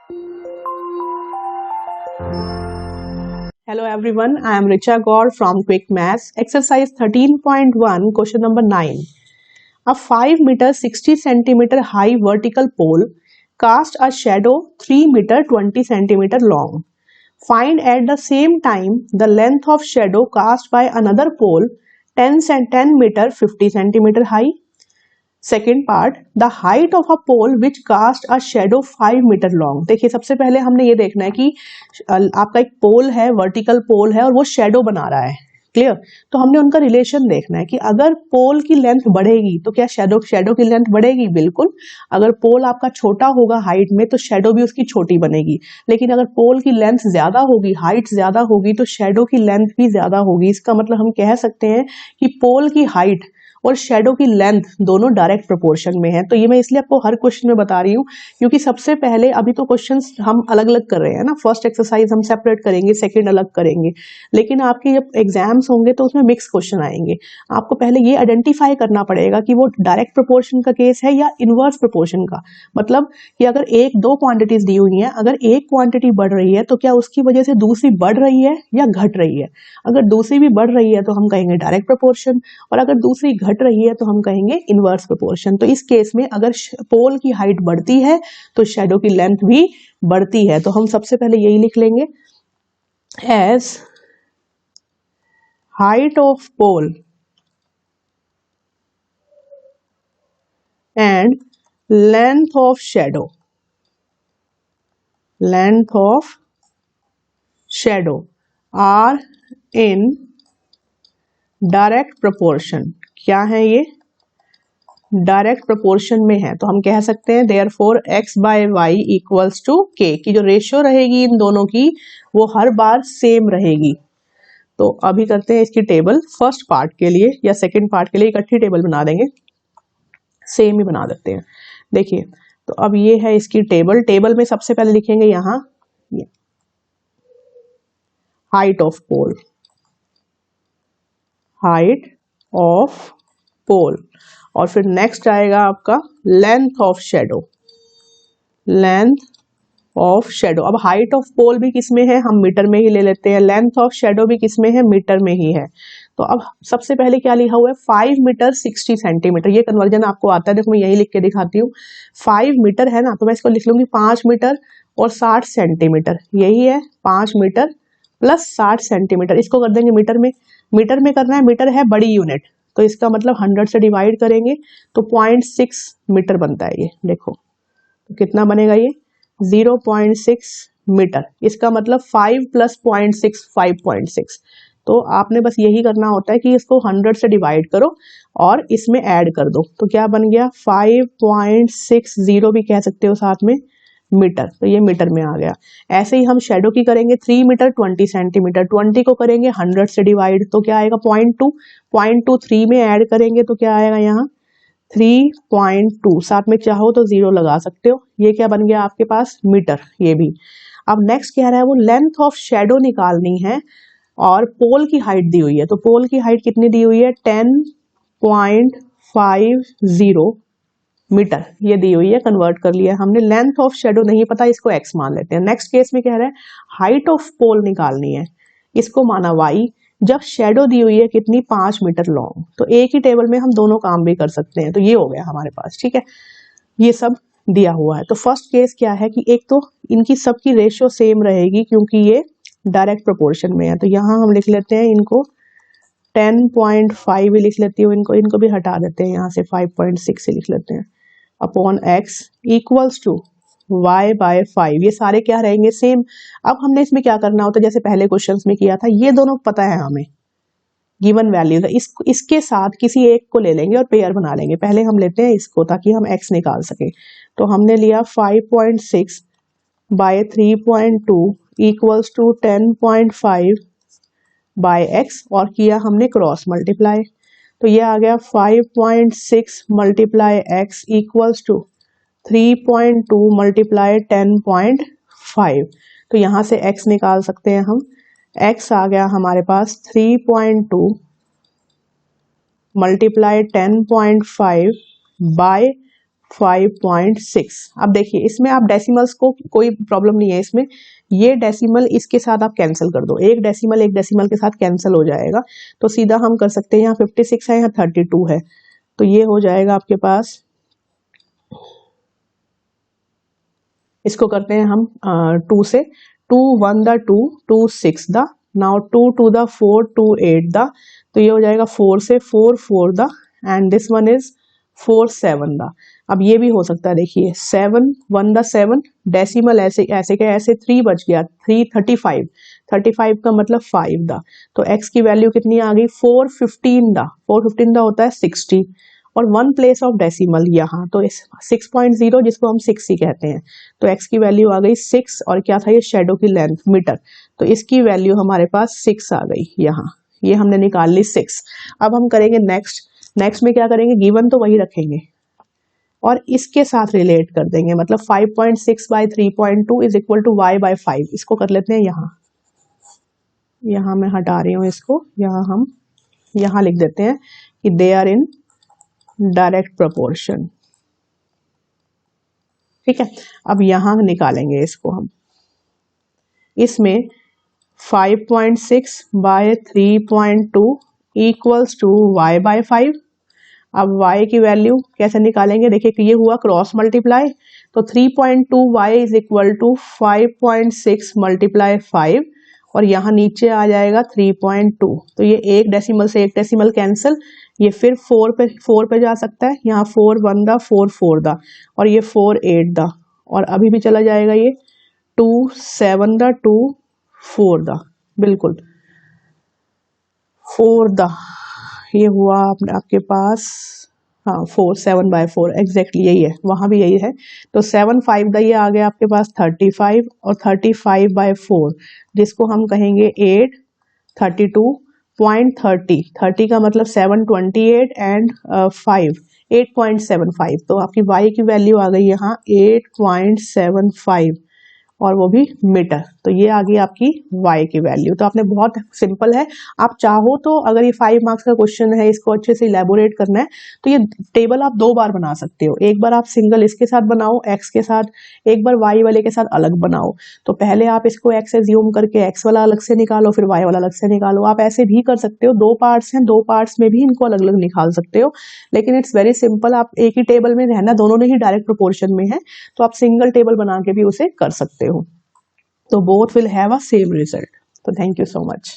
Hello everyone, I am Richa Gaur from Quick Maths. Exercise 13.1, question number 9. A 5 meter 60 centimeter high vertical pole cast a shadow 3 meter 20 centimeter long. Find at the same time the length of shadow cast by another pole 10 meter 50 centimeter high. Second part, the height of a pole which cast a shadow 5 metre long. देखिए सबसे पहले हमने ये देखना है कि आपका एक पोल है, वर्टिकल पोल है और वो शेडो बना रहा है. क्लियर? तो हमने उनका रिलेशन देखना है कि अगर पोल की लेंथ बढ़ेगी तो क्या शेडो की लेंथ बढ़ेगी. बिल्कुल. अगर पोल आपका छोटा होगा हाइट में तो शेडो भी उसकी छोटी बनेगी. लेकिन अगर पोल की लेंथ ज्यादा होगी, हाइट ज्यादा होगी तो शेडो की लेंथ भी ज्यादा होगी. इसका मतलब हम कह सकते हैं कि पोल की हाइट और शेडो की लेंथ दोनों डायरेक्ट प्रोपोर्शन में है. तो ये मैं इसलिए आपको हर क्वेश्चन में बता रही हूँ क्योंकि सबसे पहले अभी तो क्वेश्चंस हम अलग अलग कर रहे हैं ना. फर्स्ट एक्सरसाइज हम सेपरेट करेंगे, सेकंड अलग करेंगे. लेकिन आपके जब एग्जाम्स होंगे तो उसमें मिक्स क्वेश्चन आएंगे. आपको पहले ये आइडेंटिफाई करना पड़ेगा कि वो डायरेक्ट प्रोपोर्शन का केस है या इनवर्स प्रोपोर्शन का. मतलब कि अगर एक दो क्वांटिटीज दी हुई है, अगर एक क्वांटिटी बढ़ रही है तो क्या उसकी वजह से दूसरी बढ़ रही है या घट रही है. अगर दूसरी भी बढ़ रही है तो हम कहेंगे डायरेक्ट प्रोपोर्शन, और अगर दूसरी घट रही है तो हम कहेंगे इनवर्स प्रोपोर्शन. तो इस केस में अगर पोल की हाइट बढ़ती है तो शेडो की लेंथ भी बढ़ती है. तो हम सबसे पहले यही लिख लेंगे, as height of pole and length of shadow are in direct proportion. क्या है ये? डायरेक्ट प्रोपोर्शन में है. तो हम कह सकते हैं therefore x by y equals to k की जो रेशियो रहेगी इन दोनों की वो हर बार सेम रहेगी. तो अभी करते हैं इसकी टेबल. फर्स्ट पार्ट के लिए या सेकंड पार्ट के लिए इकट्ठी टेबल बना देंगे, सेम ही बना देते हैं. देखिए तो अब ये है इसकी टेबल. टेबल में सबसे पहले लिखेंगे यहां height of pole, height of pole, और फिर नेक्स्ट आएगा आपका length of shadow, length of shadow. अब हाइट ऑफ पोल भी किस में है, हम मीटर में ही ले लेते हैं. लेंथ ऑफ शेडो भी किस में है, मीटर में ही है. तो अब सबसे पहले क्या लिखा हुआ है, 5 मीटर 60 सेंटीमीटर. ये कन्वर्जन आपको आता है, देखो मैं यही लिख के दिखाती हूँ. 5 मीटर है ना, तो मैं इसको लिख लूंगी 5 मीटर और 60 सेंटीमीटर. यही है 5 मीटर प्लस 60 सेंटीमीटर. इसको कर देंगे मीटर में. मीटर में करना है, मीटर है बड़ी यूनिट, तो इसका मतलब 100 से डिवाइड करेंगे तो 0.6 मीटर बनता है. ये देखो तो कितना बनेगा, ये 0.6 मीटर. इसका मतलब 5 प्लस 0.6 5.6. तो आपने बस यही करना होता है कि इसको 100 से डिवाइड करो और इसमें ऐड कर दो. तो क्या बन गया, 5.60 भी कह सकते हो साथ में, मीटर. तो ये मीटर में आ गया. ऐसे ही हम शेडो की करेंगे 3 मीटर 20 सेंटीमीटर. 20 को करेंगे 100 से डिवाइड तो क्या आएगा 0.2 3 में ऐड करेंगे तो क्या आएगा यहाँ 3.2. साथ में चाहो तो 0 लगा सकते हो. ये क्या बन गया आपके पास, मीटर. ये भी. अब नेक्स्ट क्या रहा है, वो लेंथ ऑफ शेडो निकालनी है और पोल की हाइट दी हुई है. तो पोल की हाइट कितनी दी हुई है, 10.50 मीटर ये दी हुई है. कन्वर्ट कर लिया हमने. लेंथ ऑफ शेडो नहीं पता, इसको x मान लेते हैं. नेक्स्ट केस में कह रहा है हाइट ऑफ पोल निकालनी है, इसको माना y. जब शेडो दी हुई है कितनी, 5 मीटर लॉन्ग. तो एक ही टेबल में हम दोनों काम भी कर सकते हैं. तो ये हो गया हमारे पास. ठीक है, ये सब दिया हुआ है. तो फर्स्ट केस क्या है कि एक तो इनकी सबकी रेशियो सेम रहेगी क्योंकि ये डायरेक्ट प्रोपोर्शन में है. तो यहाँ हम लिख लेते हैं इनको 10.5 ही लिख लेती हूँ. इनको भी हटा देते हैं यहाँ से, 5.6 ही लिख लेते हैं upon x equals to y by 5. ये सारे क्या रहेंगे, सेम. अब हमने इसमें क्या करना होता है, जैसे पहले क्वेश्चंस में किया था, ये दोनों पता है हमें गिवन वैल्यूज है. इसके साथ किसी एक को ले लेंगे और पेयर बना लेंगे. पहले हम लेते हैं इसको ताकि हम x निकाल सके. तो हमने लिया 5.6 by 3.2 equals to 10.5 by x और किया हमने क्रॉस मल्टीप्लाई. तो ये आ गया 5.6 multiply x equals to 3.2 multiply 10.5. तो यहाँ से x निकाल सकते हैं हम. x आ गया हमारे पास 3.2 मल्टीप्लाई 10.5 बाय 5.6। अब देखिए इसमें आप डेसिमल्स को कोई प्रॉब्लम नहीं है इसमें, ये डेसिमल इसके साथ आप कैंसिल कर दो, एक डेसिमल के साथ कैंसिल हो जाएगा, तो सीधा हम कर सकते हैं यहाँ 56 है, यहाँ 32 है, तो ये हो जाएगा आपके पास, इसको करते हैं हम 2 से, 2 1 the 2, 2 6 the, now 2 2 the 4, 2 8 the, तो ये हो जाएगा 4 से, 4 4 the, and this one is 4 7 the. अब ये भी हो सकता है, देखिए 7 1 द 7, डेसिमल ऐसे ऐसे क्या ऐसे 3 बच गया, 3 35, 35 का मतलब 5 द, तो x की वैल्यू कितनी आ गई 415 द, 415 द होता है 60, और 1 प्लेस ऑफ डेसिमल यहाँ, तो 6.0 जिसको हम 6 ही कहते हैं, तो x की वैल्यू आ गई 6, और क्या था ये शेडो की लेंथ मीटर, तो इसकी वैल्यू हमारे पास 6 आ गई यहाँ, ये हमने निकाल ली 6। अब हम करेंगे नेक्स्ट में क्या करेंगे, गिवन तो वही रखेंगे और इसके साथ रिलेट कर देंगे, मतलब 5.6 by 3.2 is equal to y by 5, इसको कर लेते हैं यहाँ मैं हटा रही हूँ इसको, यहाँ लिख देते हैं कि they are in direct proportion, ठीक है। अब यहां निकालेंगे इसको हम, इसमें 5.6 by 3.2 equals to y by 5। अब y की वैल्यू कैसे निकालेंगे, देखिए कि ये हुआ क्रॉस मल्टीप्लाई, तो 3.2 y is equal to 5.6 multiply 5, और यहाँ नीचे आ जाएगा 3.2, तो ये एक डेसिमल से एक डेसिमल कैंसिल, ये फिर 4 पे जा सकता है, यहाँ 4 1 दा 4 4 दा, और ये 4 8 दा, और अभी भी चला जाएगा ये 2 7 दा 2 4 दा, बिल्कुल 4 दा, ये हुआ आपके पास, हाँ 4 7 बाय 4 एग्जैक्टली यही है, वहां भी यही है, तो 7 5 दा ये आ गया आपके पास 35, और 35 बाय 4 जिसको हम कहेंगे 8, 32.30, 30 का मतलब 728 एंड 5 8.75, तो आपकी y की वैल्यू आ गई यहाँ 8.75, और वो भी मीटर, तो ये आ गई आपकी y की वैल्यू। तो आपने बहुत सिंपल है, आप चाहो तो अगर ये 5 मार्क्स का क्वेश्चन है, इसको अच्छे से इलेबोरेट करना है, तो ये टेबल आप 2 बार बना सकते हो, एक बार आप सिंगल इसके साथ बनाओ x के साथ, एक बार y वाले के साथ अलग बनाओ, तो पहले आप इसको x से ज्यूम करके x वाला अलग से निकालो, फिर y वाला अलग से निकालो, आप ऐसे भी कर सकते हो, 2 पार्ट्स हैं, 2 पार्ट्स में भी इनको अलग अलग निकाल सकते हो, लेकिन इट्स वेरी सिंपल, आप एक ही टेबल में रहना, दोनों ने ही डायरेक्ट प्रोपोर्शन में है, तो आप सिंगल टेबल बना के भी उसे कर सकते हो, तो both will have a same result. So thank you so much.